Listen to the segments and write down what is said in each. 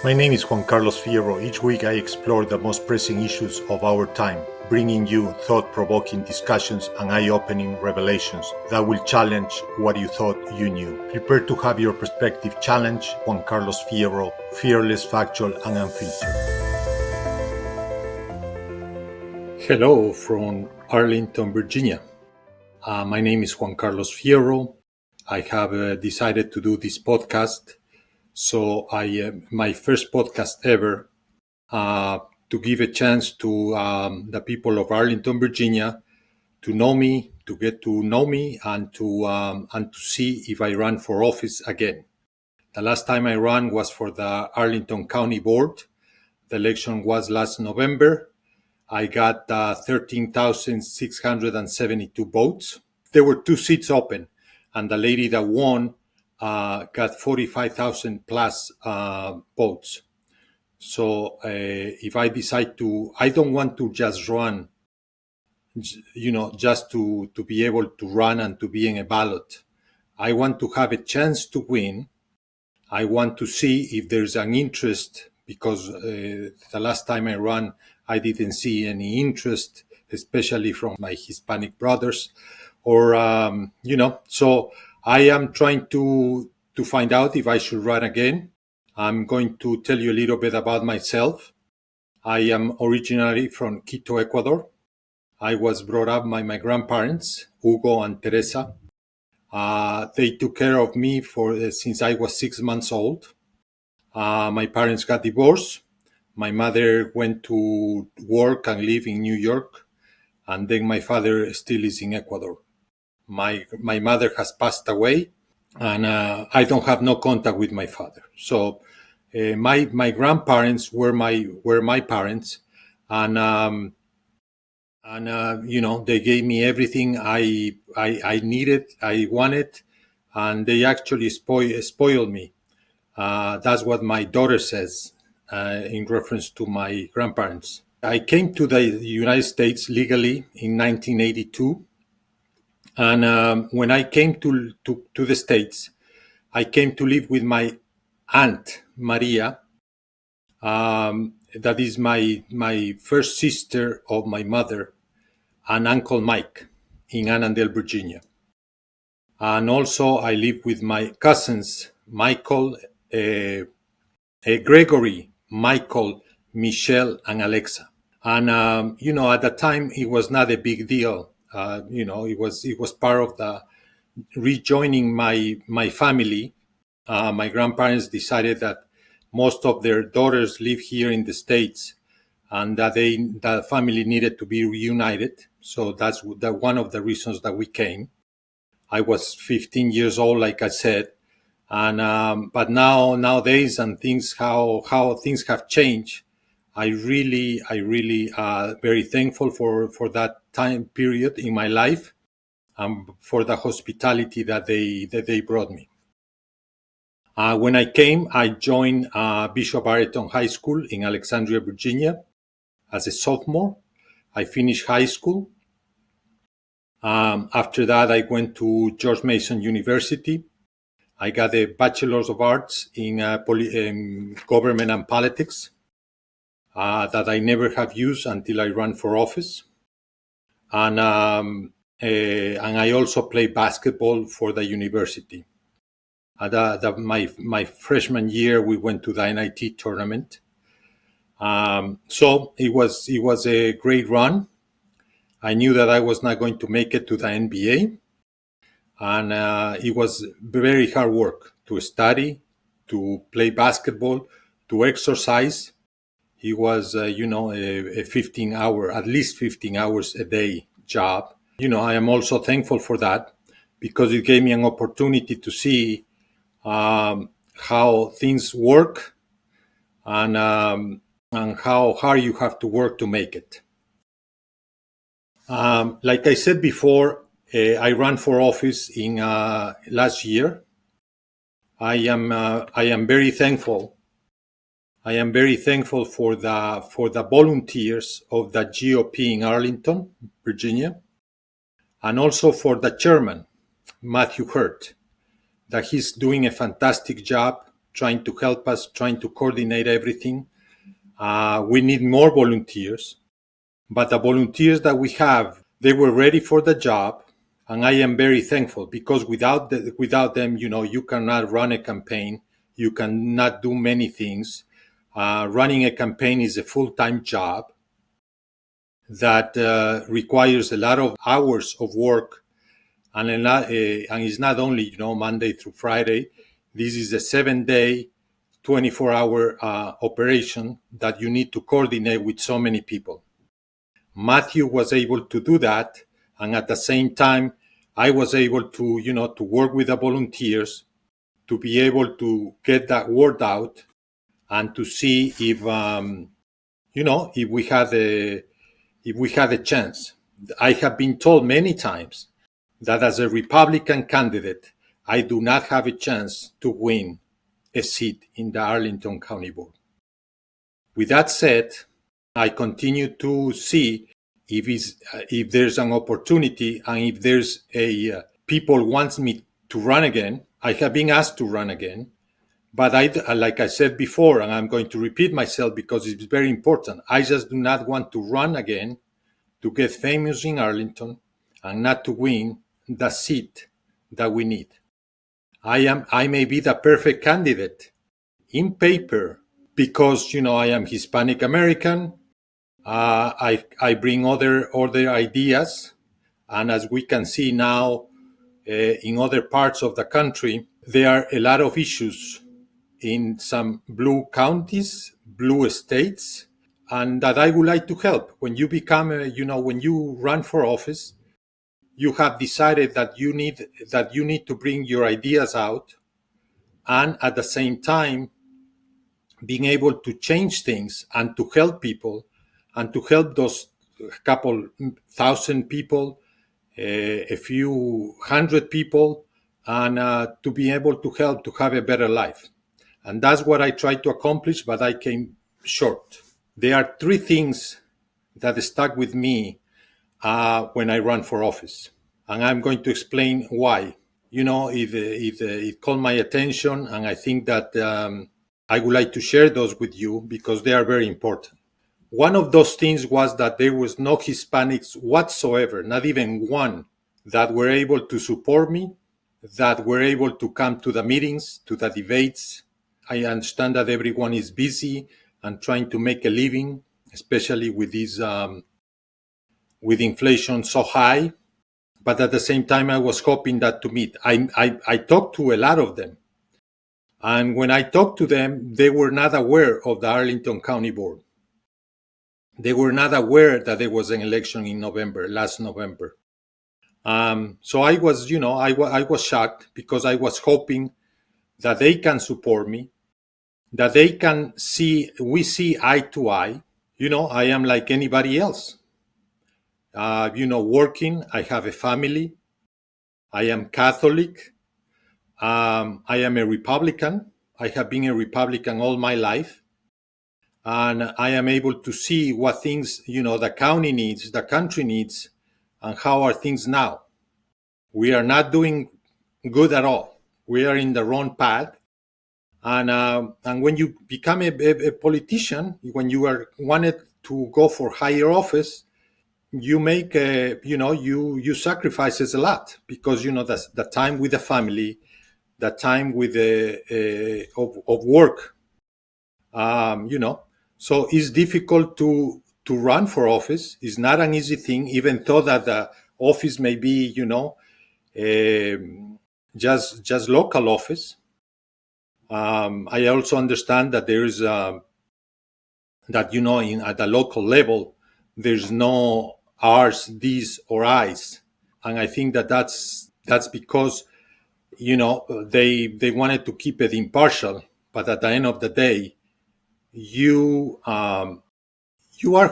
My name is Juan Carlos Fierro. Each week I explore the most pressing issues of our time, bringing you thought-provoking discussions and eye-opening revelations that will challenge what you thought you knew. Prepare to have your perspective challenged. Juan Carlos Fierro, fearless, factual, and unfiltered. Hello from Arlington, Virginia. My name is Juan Carlos Fierro. I have decided to do this podcast. So my first podcast ever, to give a chance to the people of Arlington, Virginia, to know me, to get to know me, and to see if I run for office again. The last time I ran was for the Arlington County Board. The election was last November. I got 13,672 votes. There were 2 seats open, and the lady that won got 45,000 plus votes. So if I decide to, I don't want to just run, just to be able to run and to be in a ballot. I want to have a chance to win. I want to see if there's an interest, because the last time I ran, I didn't see any interest, especially from my Hispanic brothers, or so I am trying to find out if I should run again. I'm going to tell you a little bit about myself. I am originally from Quito, Ecuador. I was brought up by my grandparents, Hugo and Teresa. They took care of me since I was 6 months old. My parents got divorced. My mother went to work and live in New York, and then my father still is in Ecuador. My mother has passed away, and I don't have no contact with my father. So my grandparents were my parents, and they gave me everything I needed, I wanted, and they actually spoiled me. That's what my daughter says in reference to my grandparents. I came to the United States legally in 1982. And when I came to the States, I came to live with my aunt, Maria. That is my first sister of my mother, and Uncle Mike in Annandale, Virginia. And also I live with my cousins, Michael, Gregory, Michael, Michelle, and Alexa. And at the time it was not a big deal. It was part of the rejoining my family. My grandparents decided that most of their daughters live here in the States, and that the family needed to be reunited. So that's one of the reasons that we came. I was 15 years old, like I said, and but nowadays, and how things have changed, I really very thankful for that time period in my life, for the hospitality that they brought me. When I came, I joined Bishop Ayrton High School in Alexandria, Virginia, as a sophomore. I finished high school. After that, I went to George Mason University. I got a Bachelor's of Arts in Government and Politics that I never have used until I ran for office. And I also played basketball for the university. My freshman year, we went to the NIT tournament. So it was a great run. I knew that I was not going to make it to the NBA. And it was very hard work to study, to play basketball, to exercise. It was, a 15-hour, at least 15 hours a day job. I am also thankful for that, because it gave me an opportunity to see how things work, and how hard you have to work to make it. Like I said before, I ran for office in last year. I am very thankful. I am very thankful for the volunteers of the GOP in Arlington, Virginia, and also for the chairman, Matthew Hurt, that he's doing a fantastic job trying to help us, trying to coordinate everything. We need more volunteers, but the volunteers that we have, they were ready for the job, and I am very thankful because without them, you cannot run a campaign, you cannot do many things. Running a campaign is a full-time job that requires a lot of hours of work, and it's not only Monday through Friday. This is a 7-day, 24-hour operation that you need to coordinate with so many people. Matthew was able to do that, and at the same time, I was able to to work with the volunteers to be able to get that word out and to see if if we had a chance. I have been told many times that as a Republican candidate, I do not have a chance to win a seat in the Arlington County Board. With that said, I continue to see if there's an opportunity and if there's people wants me to run again. I have been asked to run again, but like I said before, and I'm going to repeat myself because it's very important, I just do not want to run again to get famous in Arlington and not to win the seat that we need. I may be the perfect candidate in paper because I am Hispanic American. I bring other ideas, and as we can see now in other parts of the country, there are a lot of issues in some blue counties, blue states, and that I would like to help. When you become, when you run for office, you have decided that you need to bring your ideas out, and at the same time, being able to change things and to help people, and to help those couple thousand people, a few hundred people, and to be able to help to have a better life. And that's what I tried to accomplish, but I came short. There are three things that stuck with me when I ran for office, and I'm going to explain why. It caught my attention, and I think that I would like to share those with you because they are very important. One of those things was that there was no Hispanics whatsoever, not even one, that were able to support me, that were able to come to the meetings, to the debates. I understand that everyone is busy and trying to make a living, especially with this, with inflation so high. But at the same time, I was hoping that to meet. I talked to a lot of them. And when I talked to them, they were not aware of the Arlington County Board. They were not aware that there was an election in last November. So I was, I was shocked because I was hoping that they can support me, that they can we see eye to eye. I am like anybody else. Working, I have a family. I am Catholic. I am a Republican. I have been a Republican all my life. And I am able to see what things, the county needs, the country needs, and how are things now. We are not doing good at all. We are in the wrong path. And when you become a politician, when you are wanted to go for higher office, you make you sacrifices a lot because the time with the family, the time with of work, so it's difficult to run for office. It's not an easy thing, even though that the office may be just local office. I also understand that there is that at the local level there's no R's, D's, or I's, and I think that's because they wanted to keep it impartial. But at the end of the day, you are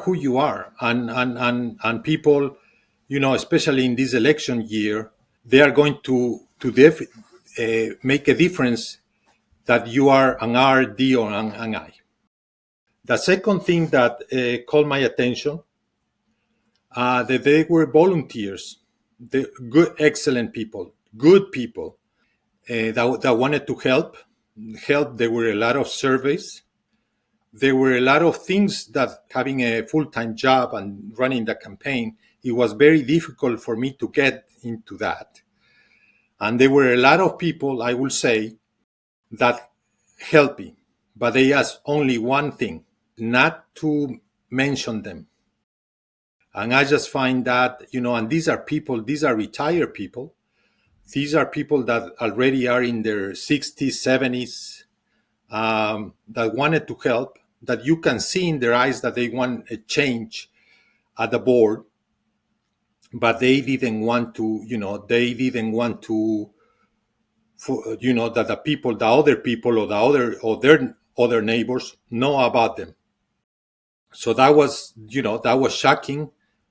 who you are, and people, especially in this election year, they are going to make a difference that you are an R, D, or an I. The second thing that called my attention, that they were volunteers, the good, excellent people, good people that wanted to help. help. There were a lot of surveys. There were a lot of things that having a full-time job and running the campaign, it was very difficult for me to get into that. And there were a lot of people, I will say, that helped me, but they asked only one thing, not to mention them. And I just find that, and these are people, these are retired people. These are people that already are in their 60s, 70s, that wanted to help, that you can see in their eyes that they want a change at the board, but they didn't want to, that the people, the other people or their other neighbors know about them. So that was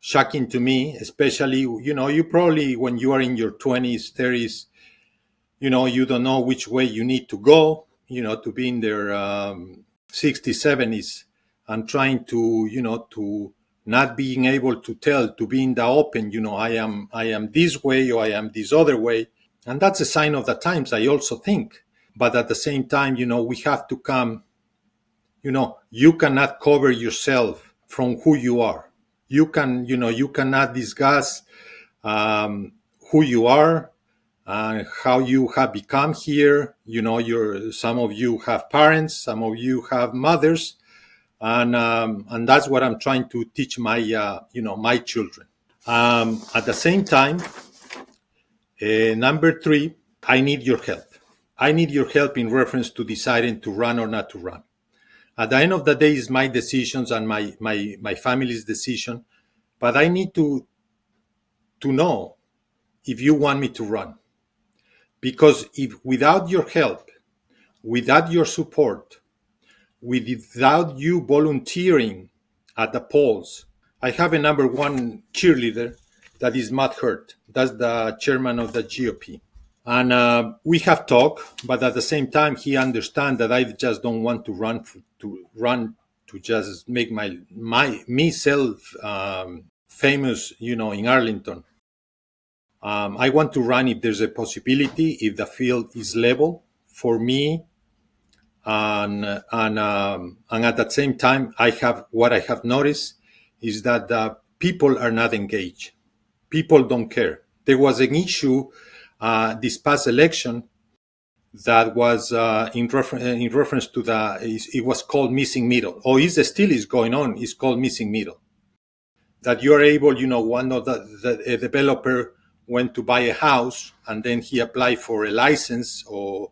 shocking to me, especially, you probably, when you are in your 20s, 30s, you don't know which way you need to go, to be in their 60s, 70s, and trying to, to not being able to tell, to be in the open, I am this way or I am this other way. And that's a sign of the times, I also think. But at the same time, we have to come, you cannot cover yourself from who you are. You cannot discuss who you are and how you have become here. Some of you have parents, some of you have mothers, and that's what I'm trying to teach my my children. At the same time, number 3, I need your help. I need your help in reference to deciding to run or not to run. At the end of the day, it's my decisions and my family's decision, but I need to know if you want me to run. Because if without your help, without your support, without you volunteering at the polls, I have a number 1 cheerleader that is Matt Hurt. That's the chairman of the GOP. And we have talked, but at the same time, he understands that I just don't want to run to just make myself famous, in Arlington. I want to run if there's a possibility, if the field is level for me, and at the same time, what I have noticed is that the people are not engaged. People don't care. There was an issue this past election that was in reference to it was called missing middle, or still is going on. It's called missing middle. That you are able, one of a developer went to buy a house and then he applied for a license or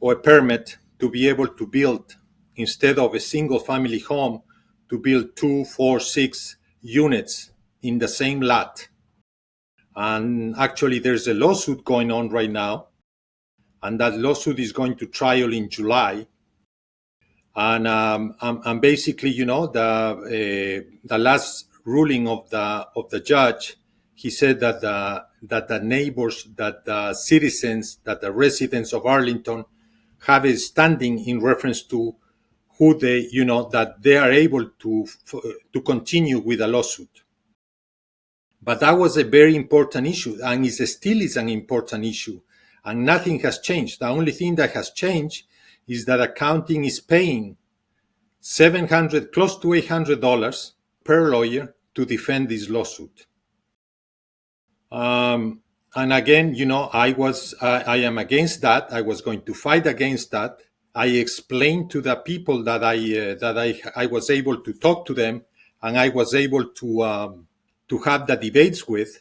a permit to be able to build, instead of a single family home, to build 2, 4, 6 units in the same lot. And actually, there's a lawsuit going on right now, and that lawsuit is going to trial in July. And basically, the last ruling of the judge, he said that the neighbors, that the citizens, that the residents of Arlington have a standing in reference to who they, that they are able to continue with the lawsuit. But that was a very important issue, and it still is an important issue, and nothing has changed. The only thing that has changed is that accounting is paying $700, close to $800 per lawyer to defend this lawsuit. And again, I am against that. I was going to fight against that. I explained to the people that I was able to talk to them, and I was able to have the debates with,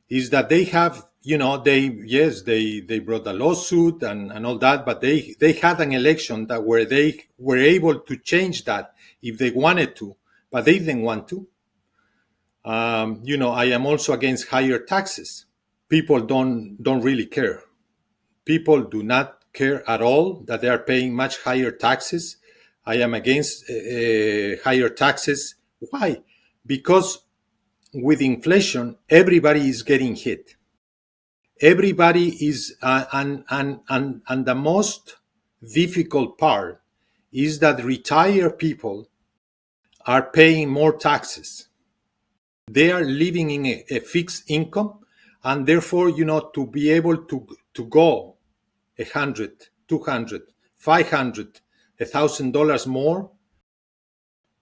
is that they have, they brought a lawsuit and all that, but they had an election where they were able to change that if they wanted to, but they didn't want to. I am also against higher taxes. People don't really care. People do not care at all that they are paying much higher taxes. I am against higher taxes. Why? Because with inflation, everybody is getting hit. Everybody is, and the most difficult part is that retired people are paying more taxes. They are living in a fixed income, and therefore, to be able to go 100, 200, $500, $1,000 more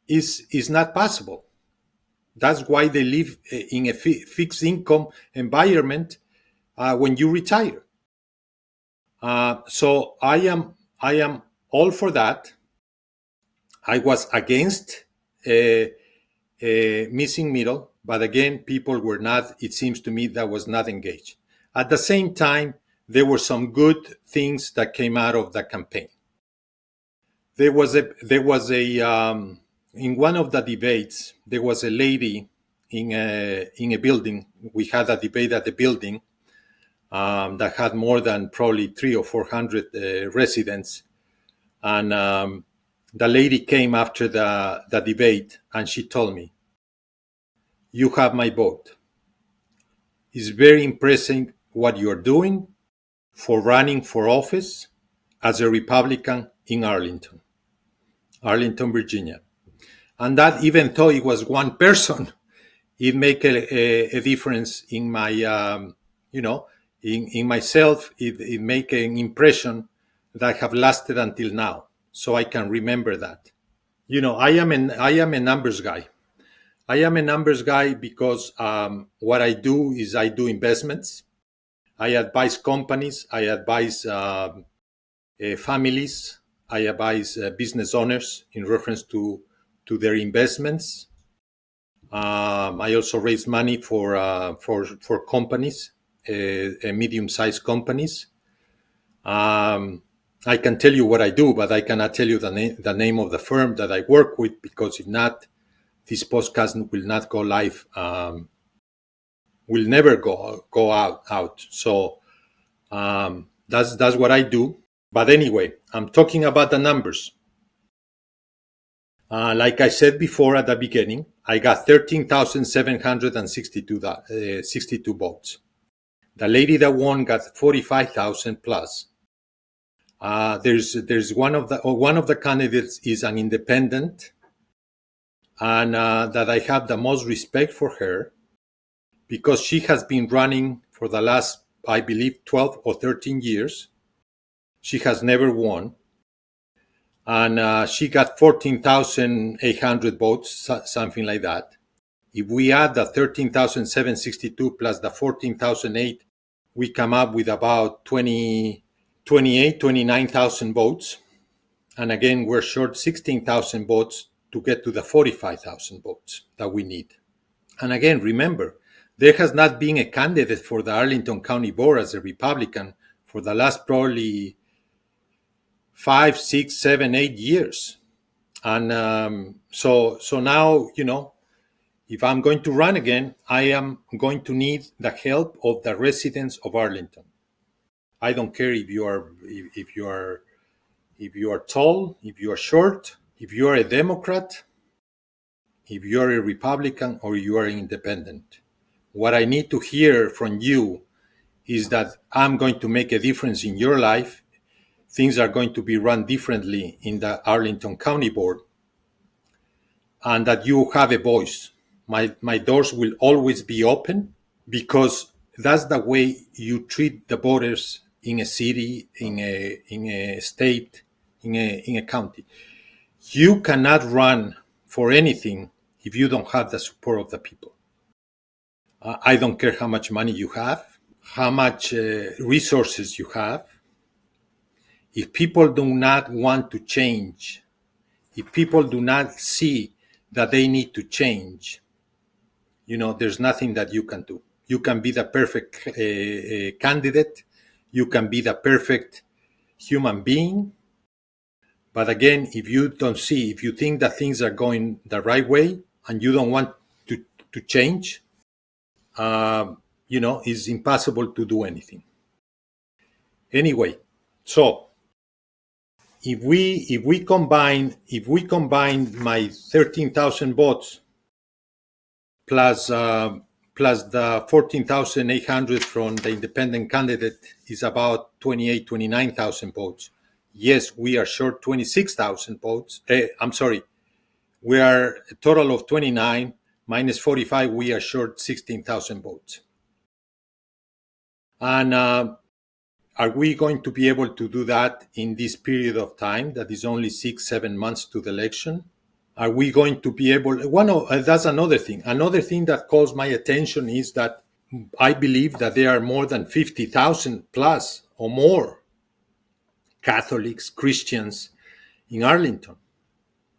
is not possible. That's why they live in a fixed income environment when you retire. So I am all for that. I was against missing middle, but again, people were not. It seems to me that was not engaged. At the same time, there were some good things that came out of the campaign. There was a in one of the debates, there was a lady in a building. We had a debate at the building that had more than probably 300 or 400 residents, and the lady came after the debate and she told me, "You have my vote. It's very impressive what you're doing for running for office as a Republican in Arlington, Virginia." And that, even though it was one person, it make a difference in my, in myself. It make an impression that have lasted until now. So I can remember that. I am a numbers guy. I am a numbers guy because what I do is I do investments. I advise companies. I advise families. I advise business owners in reference to their investments. I also raise money for companies, medium-sized companies. I can tell you what I do, but I cannot tell you the name of the firm that I work with, because if not, this podcast will not go live. Will never go out. So that's what I do. But anyway, I'm talking about the numbers. Like I said before at the beginning, I got 13,762 votes. The lady that won got 45,000 plus. There's one of the candidates is an independent, and that I have the most respect for her, because she has been running for the last, I believe, 12 or 13 years. She has never won. And she got 14,800 votes, something like that. If we add the 13,762 plus the 14,008, we come up with about 29,000 votes. And again, we're short 16,000 votes to get to the 45,000 votes that we need. And again, remember, there has not been a candidate for the Arlington County Board as a Republican for the last probably 5, 6, 7, 8 years. And so now, if I'm going to run again, I am going to need the help of the residents of Arlington. I don't care if you are tall, if you are short, if you are a Democrat, if you are a Republican, or you are independent. What I need to hear from you is that I'm going to make a difference in your life. Things are going to be run differently in the Arlington County Board, and that you have a voice. My doors will always be open, because that's the way you treat the voters in a city, in a state, in a county. You cannot run for anything if you don't have the support of the people. I don't care how much money you have, how much resources you have. If people do not want to change, if people do not see that they need to change, there's nothing that you can do. You can be the perfect candidate. You can be the perfect human being. But again, if you think that things are going the right way and you don't want to change, it's impossible to do anything. Anyway, so if we combine my 13,000 votes plus the 14,800 from the independent candidate, is about 29,000 votes. Yes, we are short 26,000 votes. We are a total of 29 minus 45. We are short 16,000 votes. And Are we going to be able to do that in this period of time that is only 6-7 months to the election? Are we going to be able? That's another thing. Another thing that calls my attention is that I believe that there are more than 50,000 plus or more Catholics, Christians in Arlington.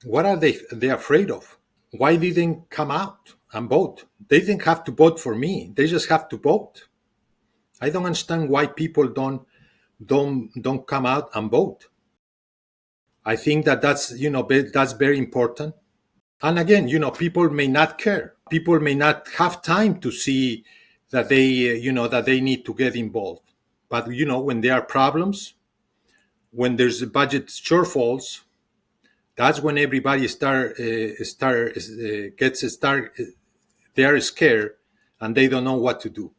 What are they afraid of? Why didn't come out and vote? They didn't have to vote for me. They just have to vote. I don't understand why people don't come out and vote. I think that's very important. And again, people may not care. People may not have time to see that they need to get involved. But when there are problems, when there's budget shortfalls, that's when everybody they are scared and they don't know what to do.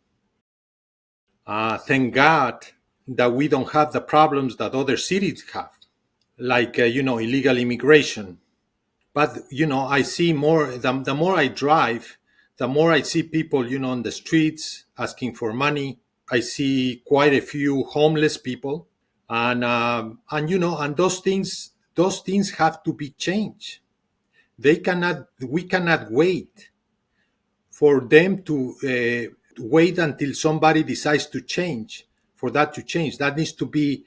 Thank God that we don't have the problems that other cities have, like illegal immigration. But I see more. The more I drive, the more I see people on the streets asking for money. I see quite a few homeless people, and those things have to be changed. We cannot wait for them to wait until somebody decides to change for that to change. That needs to be.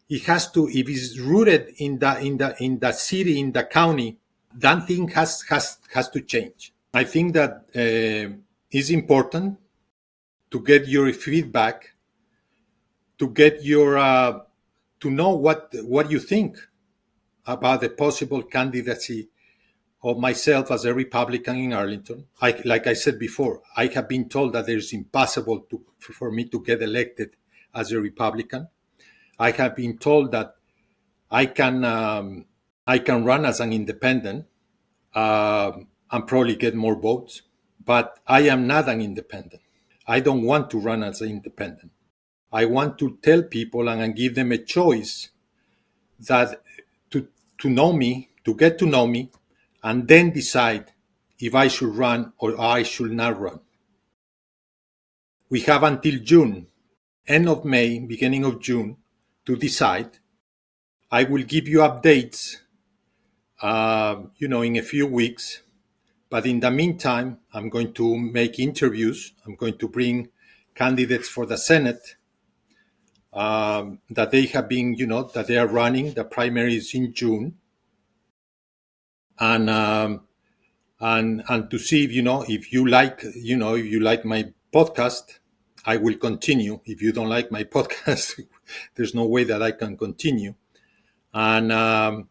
It has to. If it's rooted in the city, in the county, that thing has to change. I think that it's important to get your feedback, to get your to know what you think about the possible candidacy of myself as a Republican in Arlington. Like I said before, I have been told that it's impossible for me to get elected as a Republican. I have been told that I can run as an independent and probably get more votes, but I am not an independent. I don't want to run as an independent. I want to tell people and give them a choice that to know me, to get to know me, and then decide if I should run or I should not run. We have until June, end of May, beginning of June, to decide. I will give you updates, in a few weeks. But in the meantime, I'm going to make interviews. I'm going to bring candidates for the Senate that they have been, that they are running. The primary is in June, and to see if you like my podcast, I will continue. If you don't like my podcast, there's no way that I can continue. And I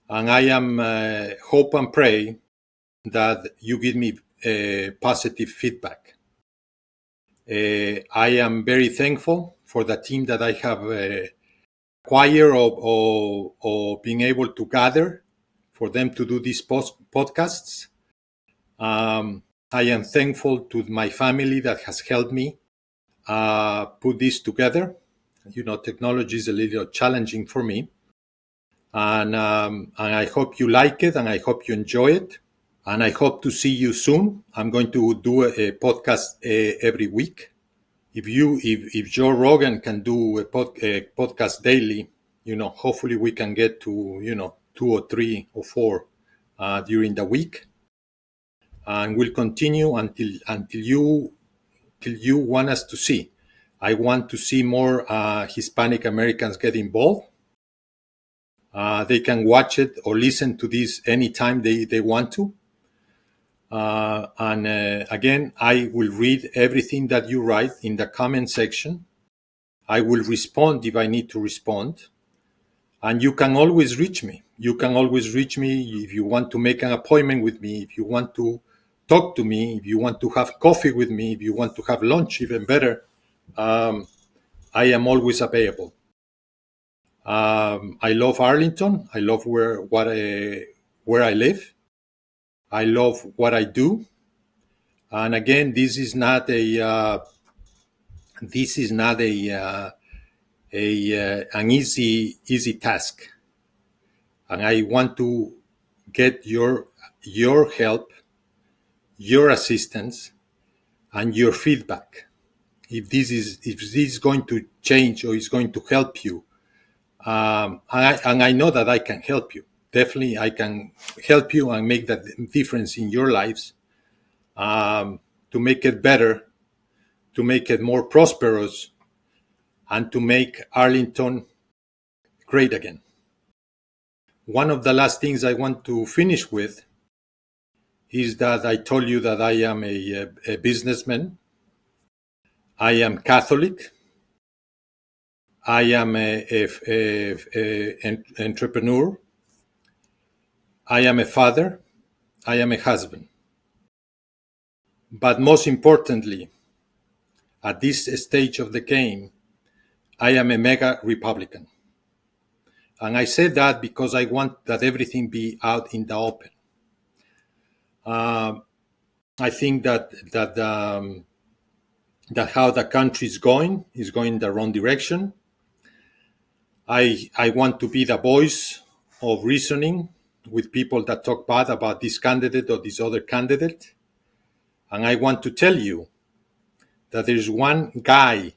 am hope and pray that you give me positive feedback. I am very thankful for the team that I have acquired or being able to gather for them to do these podcasts. I am thankful to my family that has helped me put this together. Technology is a little challenging for me. And I hope you like it and I hope you enjoy it. And I hope to see you soon. I'm going to do a podcast every week. If Joe Rogan can do a podcast daily, hopefully we can get to 2 or 3 or 4 during the week, and we'll continue until you want us to see. I want to see more Hispanic Americans get involved. They can watch it or listen to this anytime they want to. Again, I will read everything that you write in the comment section. I will respond if I need to respond. And you can always reach me. You can always reach me if you want to make an appointment with me, if you want to talk to me, if you want to have coffee with me, if you want to have lunch, even better. I am always available. I love Arlington. I love where I live. I love what I do, and again, this is not an easy task, and I want to get your help, your assistance, and your feedback. if this is going to change or is going to help you. And I know that I can help you. Definitely, I can help you and make that difference in your lives, to make it better, to make it more prosperous, and to make Arlington great again. One of the last things I want to finish with is that I told you that I am a businessman. I am Catholic. I am an entrepreneur. I am a father. I am a husband. But most importantly, at this stage of the game, I am a mega Republican. And I say that because I want that everything be out in the open. I think that how the country is going in the wrong direction. I want to be the voice of reasoning with people that talk bad about this candidate or this other candidate. And I want to tell you that there's one guy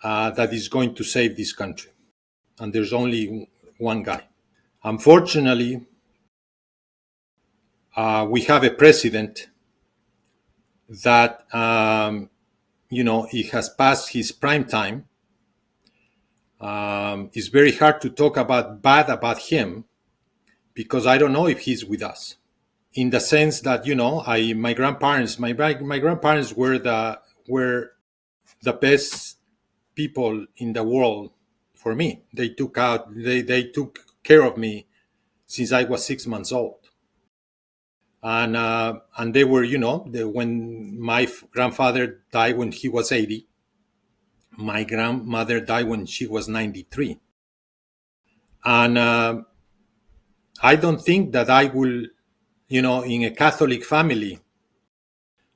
that is going to save this country. And there's only one guy. Unfortunately, we have a president that, he has passed his prime time. It's very hard to talk bad about him because I don't know if he's with us. In the sense that, my grandparents were the best people in the world for me. They took care of me since I was 6 months old. And they were, when my grandfather died when he was 80, my grandmother died when she was 93. And I don't think that I will, in a Catholic family,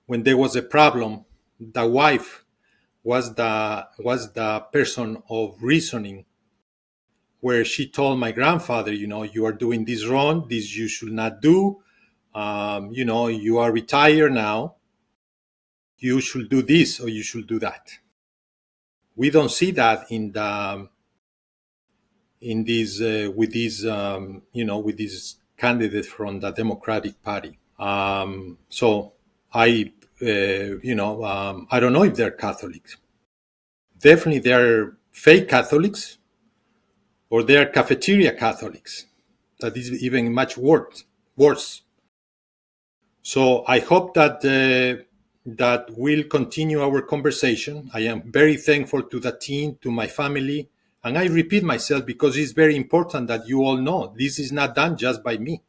when there was a problem, the wife was the person of reasoning, where she told my grandfather, you are doing this wrong, this you should not do. You are retired now. You should do this or you should do that. We don't see that with this candidate from the Democratic Party. So I don't know if they're Catholics. Definitely, they're fake Catholics, or they're cafeteria Catholics. That is even much worse. So I hope that we'll continue our conversation. I am very thankful to the team, to my family. And I repeat myself because it's very important that you all know this is not done just by me.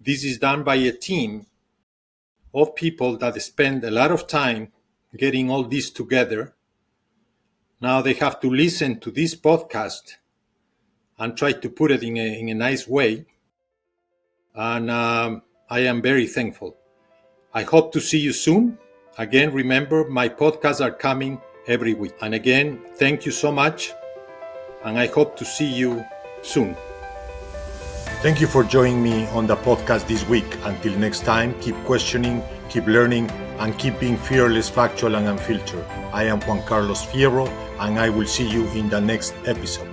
This is done by a team of people that spend a lot of time getting all this together. Now they have to listen to this podcast and try to put it in a nice way. And I am very thankful. I hope to see you soon. Again, remember, my podcasts are coming every week. And again, thank you so much. And I hope to see you soon. Thank you for joining me on the podcast this week. Until next time, keep questioning, keep learning, and keep being fearless, factual, and unfiltered. I am Juan Carlos Fierro, and I will see you in the next episode.